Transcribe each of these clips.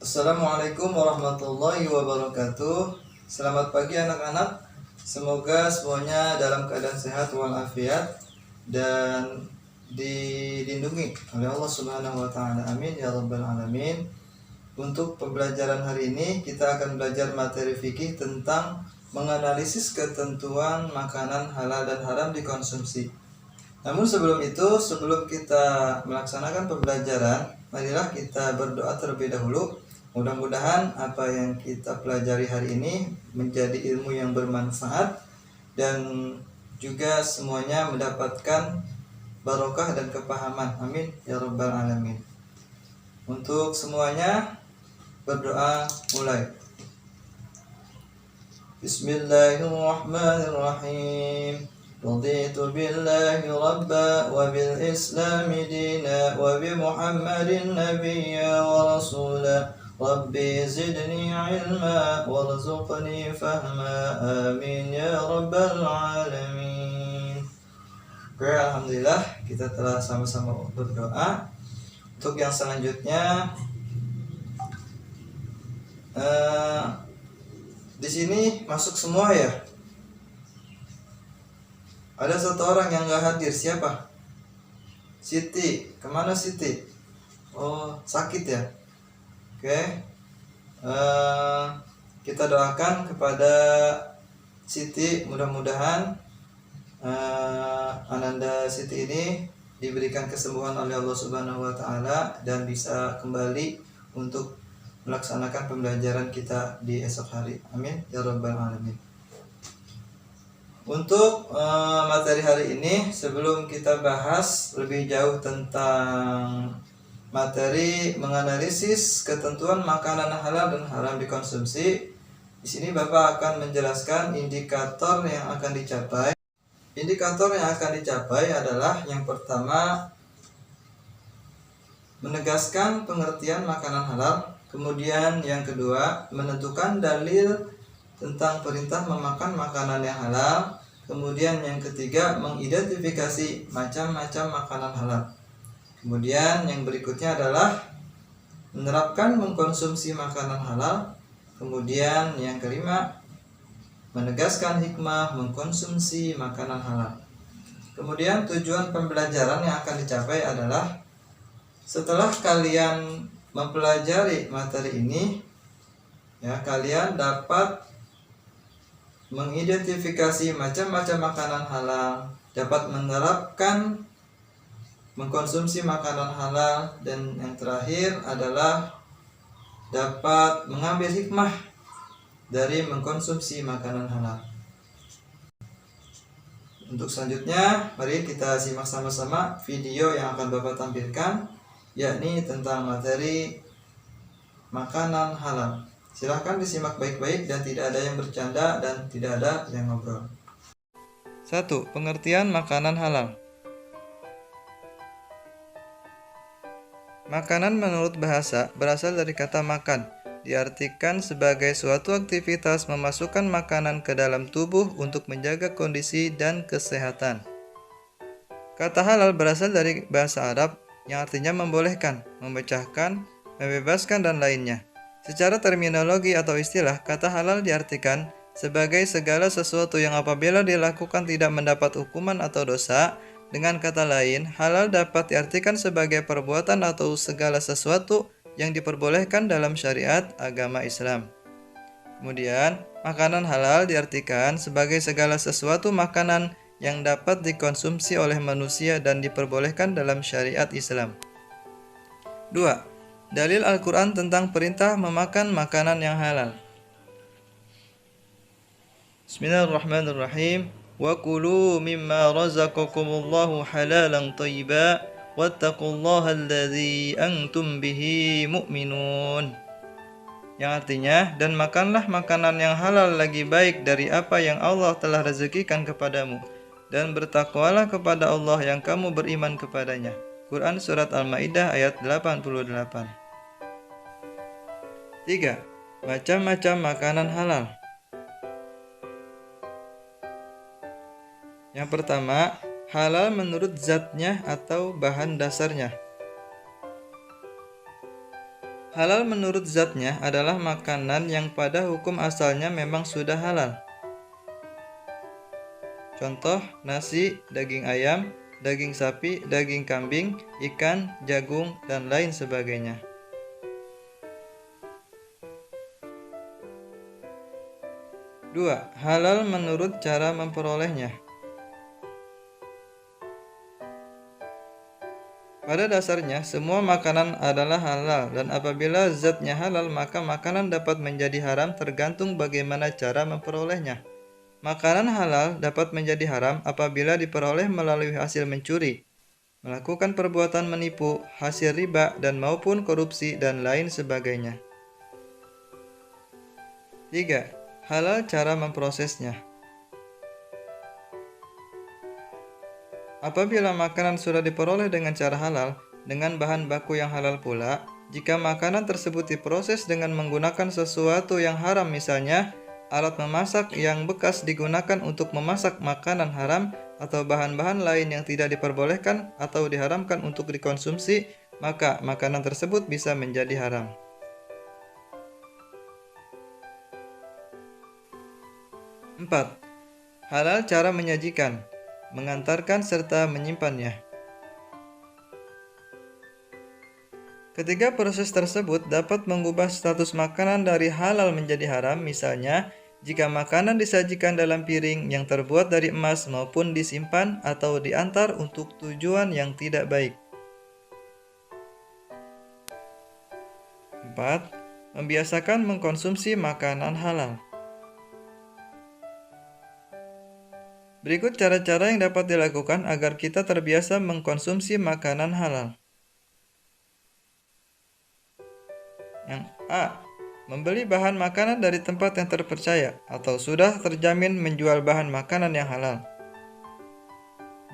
Assalamualaikum warahmatullahi wabarakatuh. Selamat pagi anak-anak. Semoga semuanya dalam keadaan sehat walafiat dan dilindungi oleh Allah Subhanahu wa taala. Amin ya rabbal alamin. Untuk pembelajaran hari ini kita akan belajar materi fikih tentang menganalisis ketentuan makanan halal dan haram dikonsumsi. Namun sebelum kita melaksanakan pembelajaran, marilah kita berdoa terlebih dahulu. Mudah-mudahan apa yang kita pelajari hari ini menjadi ilmu yang bermanfaat dan juga semuanya mendapatkan barokah dan kepahaman. Amin ya rabbal alamin. Untuk semuanya berdoa mulai. Bismillahirrahmanirrahim. رضيت بالله ربا وبالإسلام دينا وبمحمد نبيا ورسولا ربي زدني علما وارزقني فهما آمين يا رب العالمين. Oke, alhamdulillah kita telah sama-sama berdoa. Untuk yang selanjutnya di sini masuk semua ya. Ada satu orang yang gak hadir, siapa? Siti, kemana Siti? Oh, sakit ya? Oke. Kita doakan kepada Siti, mudah-mudahan Ananda Siti ini diberikan kesembuhan oleh Allah Subhanahu wa taala dan bisa kembali untuk melaksanakan pembelajaran kita di esok hari. Amin ya rabbal alamin. Untuk materi hari ini, sebelum kita bahas lebih jauh tentang materi menganalisis ketentuan makanan halal dan haram dikonsumsi, di sini Bapak akan menjelaskan indikator yang akan dicapai. Indikator yang akan dicapai adalah yang pertama, menegaskan pengertian makanan halal. Kemudian yang kedua, menentukan dalil tentang perintah memakan makanan yang halal. Kemudian yang ketiga, mengidentifikasi macam-macam makanan halal. Kemudian yang berikutnya adalah menerapkan mengkonsumsi makanan halal. Kemudian yang kelima, menegaskan hikmah mengkonsumsi makanan halal. Kemudian tujuan pembelajaran yang akan dicapai adalah setelah kalian mempelajari materi ini, ya, kalian dapat mengidentifikasi macam-macam makanan halal, dapat menerapkan mengkonsumsi makanan halal, dan yang terakhir adalah dapat mengambil hikmah dari mengkonsumsi makanan halal. Untuk selanjutnya, mari kita simak sama-sama video yang akan Bapak tampilkan, yakni tentang materi makanan halal. Silahkan disimak baik-baik dan tidak ada yang bercanda dan tidak ada yang ngobrol. 1. Pengertian makanan halal. Makanan menurut bahasa berasal dari kata makan, diartikan sebagai suatu aktivitas memasukkan makanan ke dalam tubuh untuk menjaga kondisi dan kesehatan. Kata halal berasal dari bahasa Arab yang artinya membolehkan, memecahkan, membebaskan, dan lainnya. Secara terminologi atau istilah, kata halal diartikan sebagai segala sesuatu yang apabila dilakukan tidak mendapat hukuman atau dosa. Dengan kata lain, halal dapat diartikan sebagai perbuatan atau segala sesuatu yang diperbolehkan dalam syariat agama Islam. Kemudian, makanan halal diartikan sebagai segala sesuatu makanan yang dapat dikonsumsi oleh manusia dan diperbolehkan dalam syariat Islam. 2. Dalil Al-Quran tentang perintah memakan makanan yang halal. Bismillahirrahmanirrahim. Wa kulu mimma razaqakumullahu halalan thayyiba wattaqullaha alladzi antum bihi mu'minun. Yang artinya, dan makanlah makanan yang halal lagi baik dari apa yang Allah telah rezekikan kepadamu, dan bertakwalah kepada Allah yang kamu beriman kepadanya. Quran Surat Al-Ma'idah ayat 88. 3. Macam-macam makanan halal. Yang pertama, halal menurut zatnya atau bahan dasarnya. Halal menurut zatnya adalah makanan yang pada hukum asalnya memang sudah halal. Contoh, nasi, daging ayam, daging sapi, daging kambing, ikan, jagung, dan lain sebagainya. Dua, halal menurut cara memperolehnya. Pada dasarnya, semua makanan adalah halal, dan apabila zatnya halal, maka makanan dapat menjadi haram tergantung bagaimana cara memperolehnya. Makanan halal dapat menjadi haram apabila diperoleh melalui hasil mencuri, melakukan perbuatan menipu, hasil riba, dan maupun korupsi, dan lain sebagainya. 3. Halal cara memprosesnya. Apabila makanan sudah diperoleh dengan cara halal, dengan bahan baku yang halal pula, jika makanan tersebut diproses dengan menggunakan sesuatu yang haram, misalnya alat memasak yang bekas digunakan untuk memasak makanan haram atau bahan-bahan lain yang tidak diperbolehkan atau diharamkan untuk dikonsumsi, maka makanan tersebut bisa menjadi haram. 4. Halal cara menyajikan, mengantarkan serta menyimpannya. Ketiga proses tersebut dapat mengubah status makanan dari halal menjadi haram, misalnya jika makanan disajikan dalam piring yang terbuat dari emas maupun disimpan atau diantar untuk tujuan yang tidak baik. 4. Membiasakan mengkonsumsi makanan halal. Berikut cara-cara yang dapat dilakukan agar kita terbiasa mengkonsumsi makanan halal. Yang A. Membeli bahan makanan dari tempat yang terpercaya atau sudah terjamin menjual bahan makanan yang halal.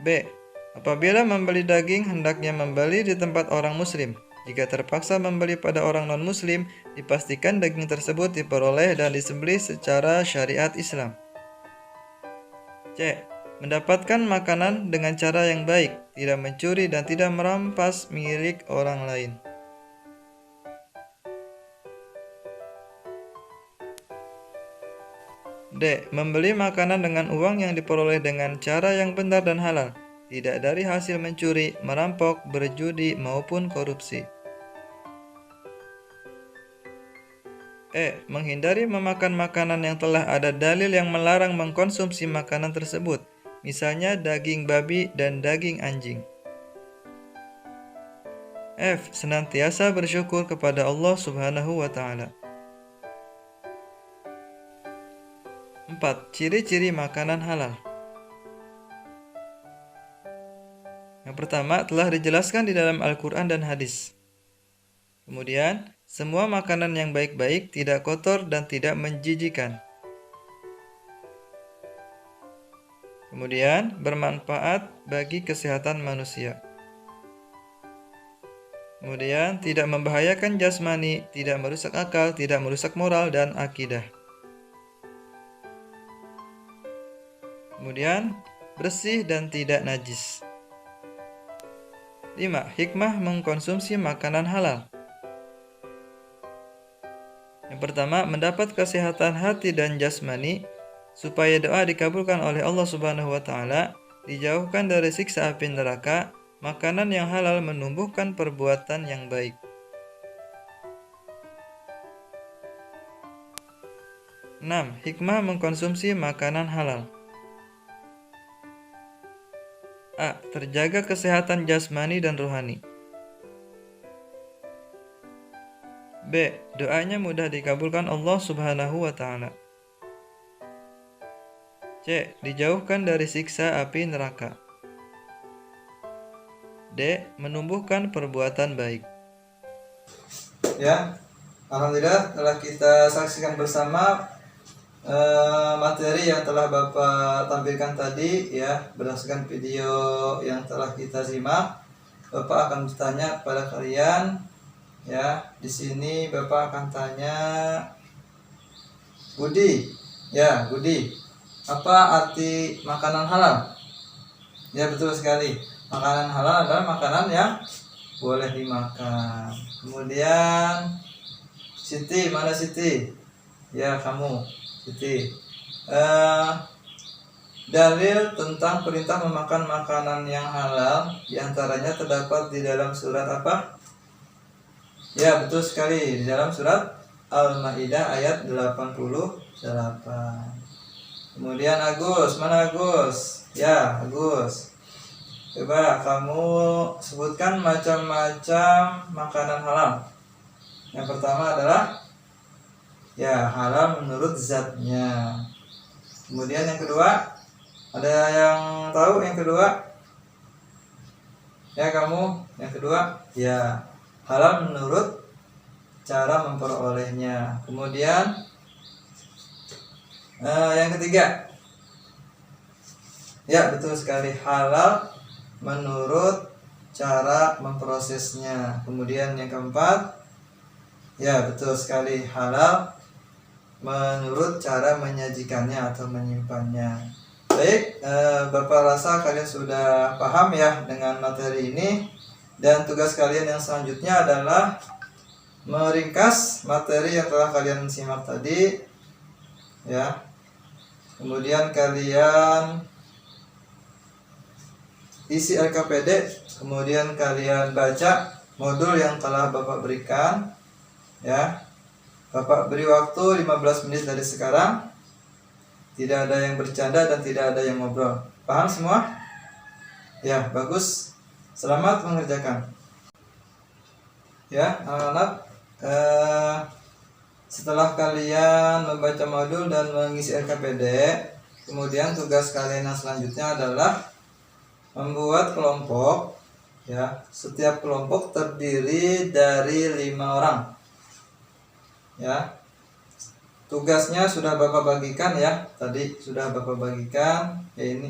B. Apabila membeli daging, hendaknya membeli di tempat orang muslim. Jika terpaksa membeli pada orang non-muslim, dipastikan daging tersebut diperoleh dan disembelih secara syariat Islam. C. Mendapatkan makanan dengan cara yang baik, tidak mencuri dan tidak merampas milik orang lain. D. Membeli makanan dengan uang yang diperoleh dengan cara yang benar dan halal, tidak dari hasil mencuri, merampok, berjudi, maupun korupsi. E. Menghindari memakan makanan yang telah ada dalil yang melarang mengkonsumsi makanan tersebut, misalnya daging babi dan daging anjing. F. Senantiasa bersyukur kepada Allah Subhanahu wa Ta'ala. 4. Ciri-ciri makanan halal. Yang pertama telah dijelaskan di dalam Al-Quran dan hadis. Kemudian, semua makanan yang baik-baik, tidak kotor dan tidak menjijikan. Kemudian, bermanfaat bagi kesehatan manusia. Kemudian, tidak membahayakan jasmani, tidak merusak akal, tidak merusak moral dan akidah. Kemudian, bersih dan tidak najis. 5. Hikmah mengkonsumsi makanan halal. Yang pertama, mendapat kesehatan hati dan jasmani, supaya doa dikabulkan oleh Allah Subhanahu wa Ta'ala, dijauhkan dari siksa api neraka. Makanan yang halal menumbuhkan perbuatan yang baik. 6. Hikmah mengkonsumsi makanan halal. A. Terjaga kesehatan jasmani dan rohani. B. Doanya mudah dikabulkan Allah Subhanahu wa Ta'ala. C. Dijauhkan dari siksa api neraka. D. Menumbuhkan perbuatan baik. Ya, alhamdulillah telah kita saksikan bersama materi yang telah Bapak tampilkan tadi, ya, berdasarkan video yang telah kita simak. Bapak akan bertanya kepada kalian, ya. Di sini Bapak akan tanya, Budi, ya, Budi, apa arti makanan halal? Ya, betul sekali. Makanan halal adalah makanan yang boleh dimakan. Kemudian Siti, mana Siti? Ya, kamu, Siti. Dalil tentang perintah memakan makanan yang halal diantaranya terdapat di dalam surat apa? Ya, betul sekali, di dalam surat Al-Maidah ayat 88. Kemudian Agus, mana Agus? Ya, Agus. Coba kamu sebutkan macam-macam makanan halal. Yang pertama adalah ya, halal menurut zatnya. Kemudian yang kedua, ada yang tahu yang kedua? Ya, kamu yang kedua? Ya, halal menurut cara memperolehnya. Kemudian yang ketiga, ya betul sekali, halal menurut cara memprosesnya. Kemudian yang keempat, ya betul sekali, halal menurut cara menyajikannya atau menyimpannya. Baik, Bapak rasa kalian sudah paham ya dengan materi ini. Dan tugas kalian yang selanjutnya adalah meringkas materi yang telah kalian simak tadi, ya. Kemudian kalian isi LKPD, kemudian kalian baca modul yang telah Bapak berikan, ya. Bapak beri waktu 15 menit dari sekarang. Tidak ada yang bercanda dan tidak ada yang ngobrol. Paham semua? Ya, bagus. Selamat mengerjakan. Ya, anak-anak, setelah kalian membaca modul dan mengisi LKPD, kemudian tugas kalian yang selanjutnya adalah membuat kelompok. Ya, setiap kelompok terdiri dari 5 orang. Ya, tugasnya sudah Bapak bagikan ya, tadi sudah Bapak bagikan,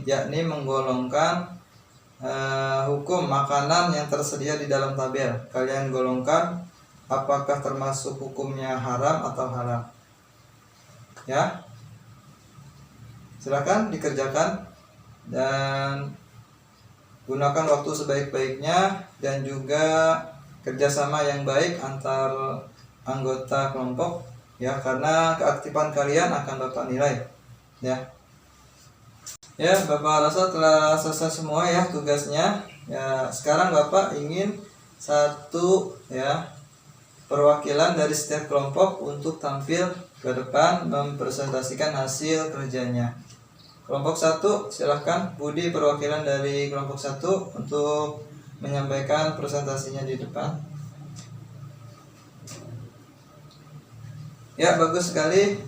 yakni menggolongkan hukum makanan yang tersedia di dalam tabel. Kalian golongkan apakah termasuk hukumnya haram atau halal. Ya, silakan dikerjakan dan gunakan waktu sebaik-baiknya dan juga kerjasama yang baik antar anggota kelompok, ya, karena keaktifan kalian akan Bapak nilai, ya. Ya, Bapak rasa telah selesai semua ya tugasnya. Ya, sekarang Bapak ingin satu ya perwakilan dari setiap kelompok untuk tampil ke depan mempresentasikan hasil kerjanya. Kelompok 1, silahkan Budi, perwakilan dari kelompok 1 untuk menyampaikan presentasinya di depan. Ya, bagus sekali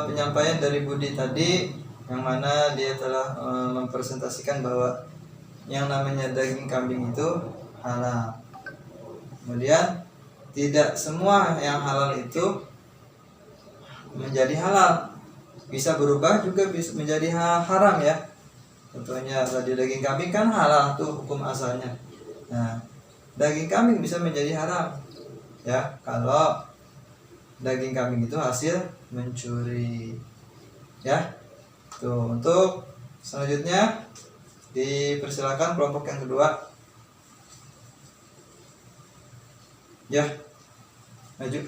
penyampaian dari Budi tadi, yang mana dia telah mempresentasikan bahwa yang namanya daging kambing itu halal. Kemudian tidak semua yang halal itu menjadi halal, bisa berubah juga bisa menjadi haram ya. Contohnya tadi daging kambing kan halal tuh hukum asalnya. Nah, daging kambing bisa menjadi haram ya kalau daging kambing itu hasil mencuri, ya. Tuh, untuk selanjutnya dipersilakan kelompok yang kedua. Ya, maju.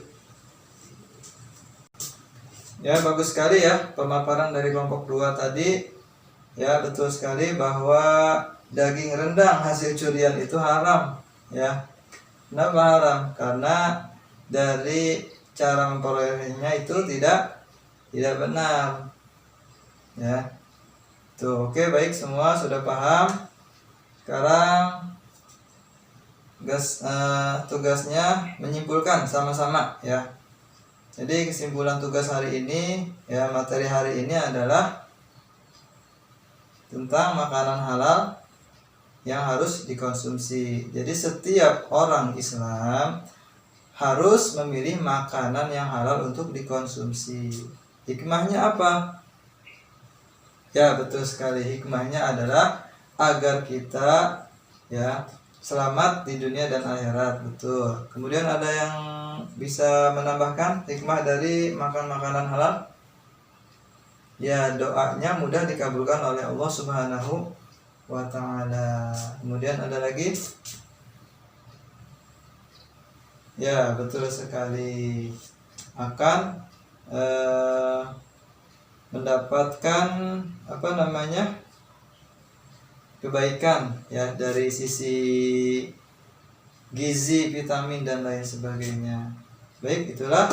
Ya, bagus sekali ya pemaparan dari kelompok 2 tadi. Ya, betul sekali bahwa daging rendang hasil curian itu haram, ya. Kenapa haram? Karena dari cara memperolehnya itu tidak benar, ya. Tuh, oke, baik, semua sudah paham. Sekarang tugasnya menyimpulkan sama-sama ya. Jadi kesimpulan tugas hari ini ya, materi hari ini adalah tentang makanan halal yang harus dikonsumsi. Jadi setiap orang Islam harus memilih makanan yang halal untuk dikonsumsi. Hikmahnya apa? Ya, betul sekali, hikmahnya adalah agar kita ya selamat di dunia dan akhirat. Betul. Kemudian ada yang bisa menambahkan hikmah dari makan makanan halal? Ya, doanya mudah dikabulkan oleh Allah Subhanahu wa ta'ala. Kemudian ada lagi? Ya, betul sekali. Akan mendapatkan apa namanya? Kebaikan ya dari sisi gizi, vitamin dan lain sebagainya. Baik, itulah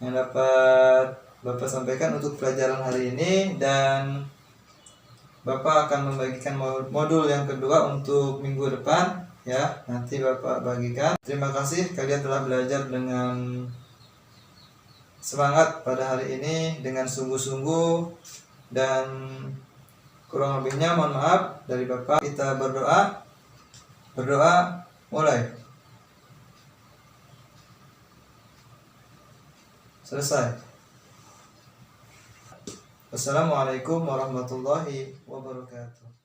yang dapat Bapak sampaikan untuk pelajaran hari ini, dan Bapak akan membagikan modul yang kedua untuk minggu depan ya. Nanti Bapak bagikan. Terima kasih kalian telah belajar dengan semangat pada hari ini, dengan sungguh-sungguh, dan kurang lebihnya mohon maaf dari Bapak. Kita berdoa. Berdoa mulai. Selesai. Wassalamualaikum warahmatullahi wabarakatuh.